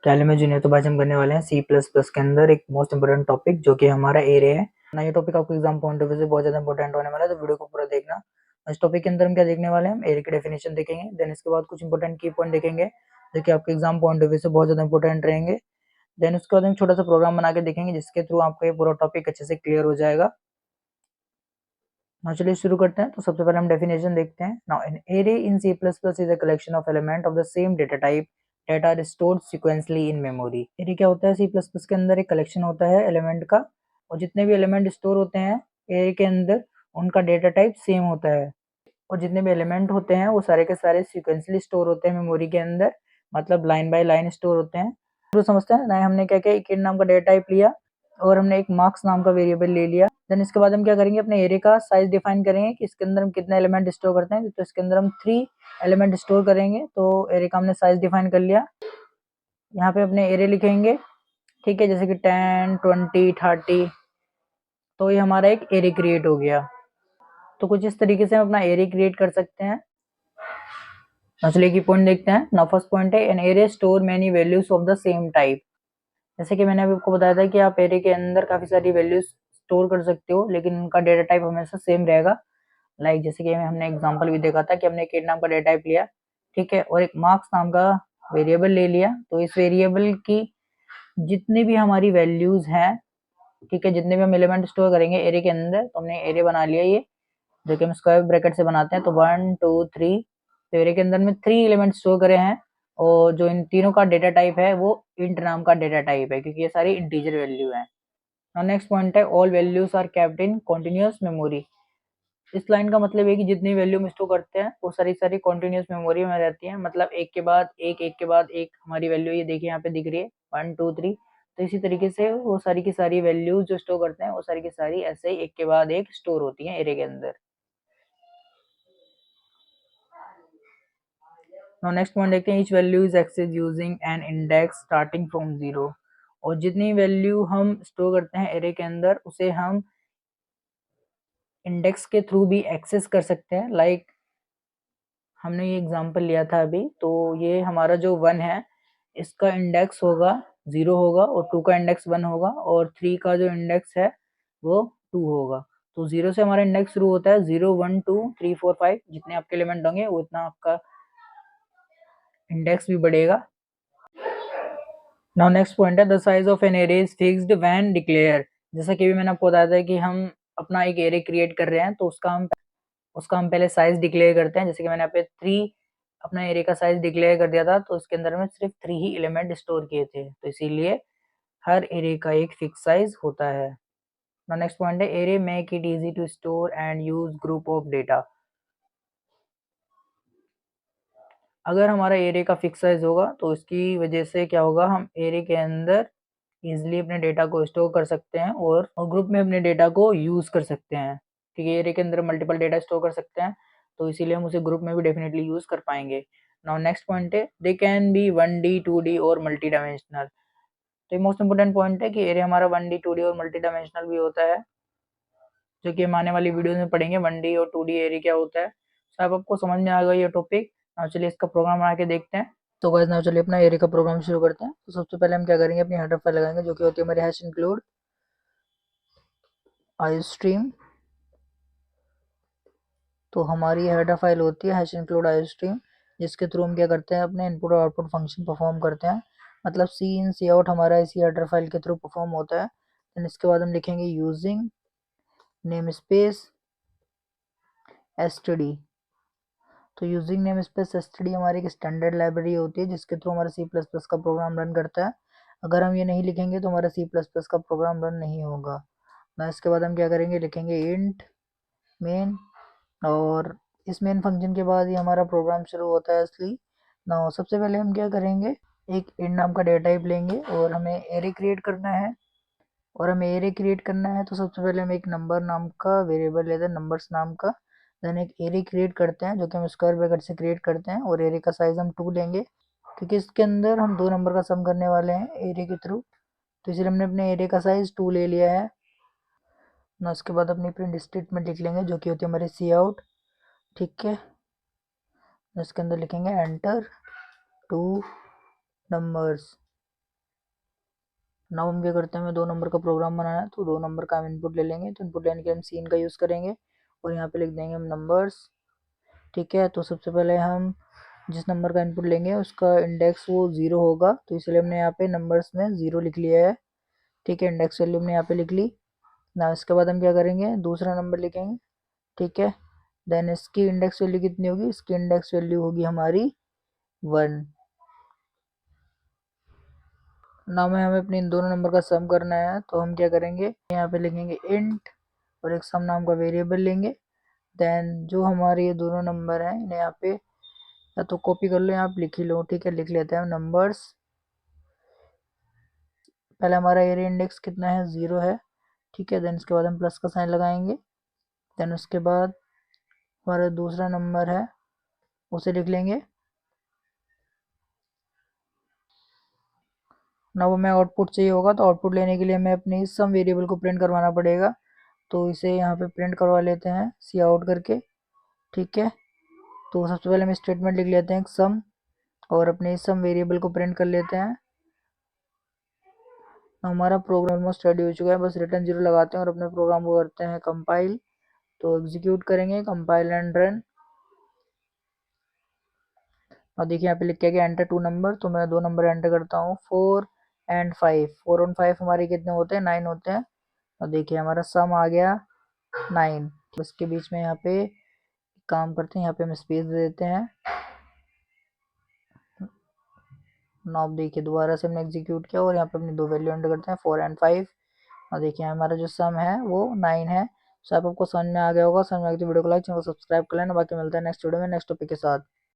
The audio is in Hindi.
कैले में जूनियर तो आज हम करने वाले हैं सी प्लस प्लस के अंदर एक मोस्ट इंपोर्टेंट टॉपिक जो कि हमारा एरे है ना। ये टॉपिक आपको एग्जाम पॉइंट ऑफ व्यू से बहुत ज्यादा इंपॉर्टेंट होने वाला है, तो वीडियो को पूरा देखना। इस टॉपिक के अंदर हम क्या देखने वाले हैं, एरे की डेफिनेशन देखेंगे, देन इसके बाद कुछ इंपॉर्टेंट की पॉइंट देखेंगे जो कि आपके एग्जाम पॉइंट ऑफ व्यू से बहुत ज्यादा इंपॉर्टेंट रहेंगे। देन उसके बाद हम छोटा सा प्रोग्राम बना के देखेंगे जिसके थ्रू आपका ये पूरा टॉपिक अच्छे से क्लियर हो जाएगा। now चलिए शुरू करते हैं। तो सबसे पहले हम डेफिनेशन देखते हैं। Now an array in C plus plus is a collection of element of the same data type that are stored sequentially in memory। Array क्या होता है, सी प्लस प्लस के अंदर एक कलेक्शन होता है एलिमेंट का, और जितने भी एलिमेंट स्टोर होते हैं एरे के अंदर उनका डेटा टाइप सेम होता है, और जितने भी एलिमेंट होते हैं वो सारे के सारे सीक्वेंसली स्टोर होते हैं मेमोरी के अंदर, मतलब लाइन बाय लाइन स्टोर होते हैं। तो समझते हैं ना, हमने क्या किया, एक नाम का डेटा टाइप लिया और हमने एक मार्क्स नाम का वेरिएबल ले लिया। देन इसके बाद हम क्या करेंगे, अपने एरे का साइज डिफाइन करेंगे कि इसके अंदर हम कितने एलिमेंट स्टोर करते हैं। तो इसके अंदर हम 3 एलिमेंट स्टोर करेंगे, तो एरे का हमने साइज डिफाइन कर लिया। यहाँ पे अपने एरे लिखेंगे, ठीक है, जैसे कि 10, 20, 30। तो ये हमारा एक एरे क्रिएट हो गया। तो कुछ इस तरीके से हम अपना एरे क्रिएट कर सकते हैं। चलिए की पॉइंट देखते हैं। नाउ फर्स्ट पॉइंट है, an array store many values of the same type. जैसे कि मैंने अभी आपको बताया था कि आप एरे के अंदर काफी सारी वैल्यूज स्टोर कर सकते हो, लेकिन उनका डेटा टाइप हमेशा सेम रहेगा। लाइक जैसे कि हमने एग्जांपल भी देखा था कि हमने एक नाम का डेटा टाइप लिया, ठीक है, और एक मार्क्स नाम का वेरिएबल ले लिया। तो इस वेरिएबल की जितनी भी हमारी वैल्यूज हैं, ठीक है, जितने भी हम एलिमेंट स्टोर करेंगे एरे के अंदर, तो हमने एरे बना लिया ये, जो कि हम स्क्वायर ब्रैकेट से बनाते हैं। तो 1 2 3, तो एरे के अंदर में 3 एलिमेंट स्टोर करे हैं, और जो इन तीनों का डेटा टाइप है वो इंट नाम का डेटा टाइप है, क्योंकि ये सारी इंटीजर वैल्यू है। नाउ नेक्स्ट पॉइंट है, all values are kept in continuous memory. इस लाइन का मतलब है कि जितनी वैल्यू हम स्टोर करते हैं वो सारी सारी कॉन्टिन्यूअस मेमोरी में रहती है, मतलब एक के बाद एक के बाद एक हमारी वैल्यू, ये देखिए यहाँ पे दिख रही है 1 2 3। तो इसी तरीके से वो सारी की सारी वैल्यूज जो स्टोर करते हैं वो सारी की सारी ऐसे ही एक के बाद एक स्टोर होती है एरे के अंदर। नाउ नेक्स्ट पॉइंट देखते हैं, each value is access using an index starting from 0। और जितनी वैल्यू हम स्टोर करते हैं एरे के अंदर उसे हम इंडेक्स के थ्रू भी एक्सेस कर सकते हैं। लाइक हमने ये एग्जांपल लिया था अभी, तो ये हमारा जो 1 है इसका इंडेक्स होगा 0 होगा, और 2 का इंडेक्स 1 होगा, और 3 का जो इंडेक्स है वो 2 होगा। तो 0 से हमारा इंडेक्स शुरू होता है, 0 1 2 3 4 5, जितने आपके एलिमेंट होंगे उतना आपका इंडेक्स भी बढ़ेगा। नाउ नेक्स्ट पॉइंट है, the size of an array is fixed when declare. जैसा कि भी मैंने आपको बताया था कि हम अपना एक एरे क्रिएट कर रहे हैं, तो उसका हम पहले साइज डिक्लेयर करते हैं। जैसे कि मैंने यहाँ पे 3 अपना एरे का साइज डिक्लेयर कर दिया था, तो उसके अंदर में सिर्फ 3 ही एलिमेंट स्टोर किए थे, तो इसीलिए हर एरे का एक फिक्स साइज होता है। नाउ नेक्स्ट पॉइंट है, array make it easy to store and use group of data. अगर हमारा एरे का फिक्स साइज होगा तो इसकी वजह से क्या होगा, हम एरे के अंदर इजिली अपने डेटा को स्टोर कर सकते हैं और ग्रुप में अपने डेटा को यूज कर सकते हैं। ठीक है, एरे के अंदर मल्टीपल डेटा स्टोर कर सकते हैं, तो इसीलिए हम उसे ग्रुप में भी डेफिनेटली यूज कर पाएंगे। नाउ नेक्स्ट पॉइंट है, they can be 1D 2D और मल्टी डायमेंशनल। तो ये मोस्ट इंपोर्टेंट पॉइंट है कि एरे हमारा 1D 2D और मल्टी डायमेंशनल भी होता है, जो कि हम आने वाली वीडियो में पढ़ेंगे 1D और 2D एरे क्या होता है। तो अब आपको समझ में आ गया ये टॉपिक। now चलिए इसका प्रोग्राम बना के देखते हैं। तो गाइस नाउ चलिए अपना एरे का प्रोग्राम शुरू करते हैं। तो सबसे पहले हम क्या करेंगे, अपनी हेडर फाइल लगाएंगे जो कि होती है हमारी हैश इंक्लूड आईस्ट्रीम। तो हमारी हेडर फाइल होती है हैश इंक्लूड आईस्ट्रीम, जिसके थ्रू हम क्या करते हैं, अपने इनपुट और आउटपुट फंक्शन परफॉर्म करते हैं। मतलब सी इन सी आउट हमारा इसी हेडर फाइल के थ्रू परफॉर्म होता है। देन इसके बाद हम लिखेंगे यूजिंग नेम स्पेस एसटीडी। तो यूजिंग नेम स्पेस एसटीडी हमारी एक स्टैंडर्ड लाइब्रेरी होती है जिसके थ्रू हमारा सी प्लस प्लस का प्रोग्राम रन करता है। अगर हम ये नहीं लिखेंगे तो हमारा सी प्लस प्लस का प्रोग्राम रन नहीं होगा ना। इसके बाद हम क्या करेंगे, लिखेंगे इंट मेन, और इस मेन फंक्शन के बाद ही हमारा प्रोग्राम शुरू होता है असली। ना सबसे पहले हम क्या करेंगे, एक इंट नाम का डेटा टाइप लेंगे और हमें एरे क्रिएट करना है। और हमें एरे क्रिएट करना है तो सबसे पहले हम एक नंबर नाम का वेरिएबल लेते हैं, नंबर्स नाम का। देन एक एरे क्रिएट करते हैं जो कि हम स्क्वायर ब्रैकेट से क्रिएट करते हैं, और एरे का साइज हम 2 लेंगे क्योंकि इसके अंदर हम 2 नंबर का सम करने वाले हैं एरे के थ्रू। तो इसलिए हमने अपने एरे का साइज 2 ले लिया है ना। उसके बाद अपनी प्रिंट स्टेटमेंट लिख लेंगे जो कि होती है हमारी सी आउट, ठीक है। इसके अंदर लिखेंगे एंटर 2 नंबर्स। नाउ हम क्या करते हैं, हमें 2 नंबर का प्रोग्राम बनाना है, तो 2 नंबर का हम इनपुट ले लेंगे। तो इनपुट लेने के लिए हम सीन का यूज़ करेंगे और यहाँ पे लिख देंगे हम नंबर्स। ठीक है, तो सबसे पहले हम जिस नंबर का इनपुट लेंगे उसका इंडेक्स वो 0 होगा, तो इसलिए हमने यहाँ पे नंबर्स में 0 लिख लिया है। ठीक है, इंडेक्स वैल्यू हमने यहाँ पे लिख ली ना। इसके बाद हम क्या करेंगे, दूसरा नंबर लिखेंगे। ठीक है, देन इसकी इंडेक्स वैल्यू कितनी होगी, इसकी इंडेक्स वैल्यू होगी हमारी 1। नाउ में हमें अपने इन दोनों नंबर का सम करना है, तो हम क्या करेंगे, यहाँ पे लिखेंगे इंट और एक सम नाम का वेरिएबल लेंगे। देन जो हमारे ये दोनों नंबर हैं इन्हें यहाँ पे या तो कॉपी कर लो, यहाँ पे लिख ही लो। ठीक है, लिख लेते हैं नंबर्स। पहले हमारा एरिया इंडेक्स कितना है, 0 है। ठीक है, देन इसके बाद हम प्लस का साइन लगाएंगे। देन उसके बाद हमारा दूसरा नंबर है उसे लिख लेंगे। ना वो हमें आउटपुट चाहिए होगा, तो आउटपुट लेने के लिए हमें अपने इस सम वेरिएबल को प्रिंट करवाना पड़ेगा। तो इसे यहाँ पे प्रिंट करवा लेते हैं सी आउट करके। ठीक है, तो सबसे पहले हम स्टेटमेंट लिख लेते हैं सम और अपने इस सम वेरिएबल को प्रिंट कर लेते हैं। हमारा प्रोग्राम ऑलमोस्ट रेडी हो चुका है, बस रिटर्न 0 लगाते हैं और अपने प्रोग्राम को करते हैं कंपाइल। तो एग्जीक्यूट करेंगे, कंपाइल एंड रन। और देखिए यहाँ पे लिख के गया एंटर 2 नंबर, तो मैं 2 नंबर एंटर करता हूँ 4 एंड 5। 4 और 5 हमारे कितने होते हैं, 9 होते हैं। और देखिए हमारा सम आ गया 9। इसके बीच में यहाँ पे काम करते हैं, यहाँ पे हम स्पेस दे देते हैं। नाउ देखिए दोबारा से हमने एग्जीक्यूट किया और यहाँ पे अपनी 2 वैल्यू एंटर करते हैं 4 एंड 5। और देखिए हमारा जो सम है वो 9 है। सो आपको समझ में आ गया होगा। समझ में आ गया तो वीडियो को लाइक, चैनल को सब्सक्राइब कर लेना। बाकी मिलता है नेक्स्ट वीडियो में नेक्स्ट टॉपिक के साथ।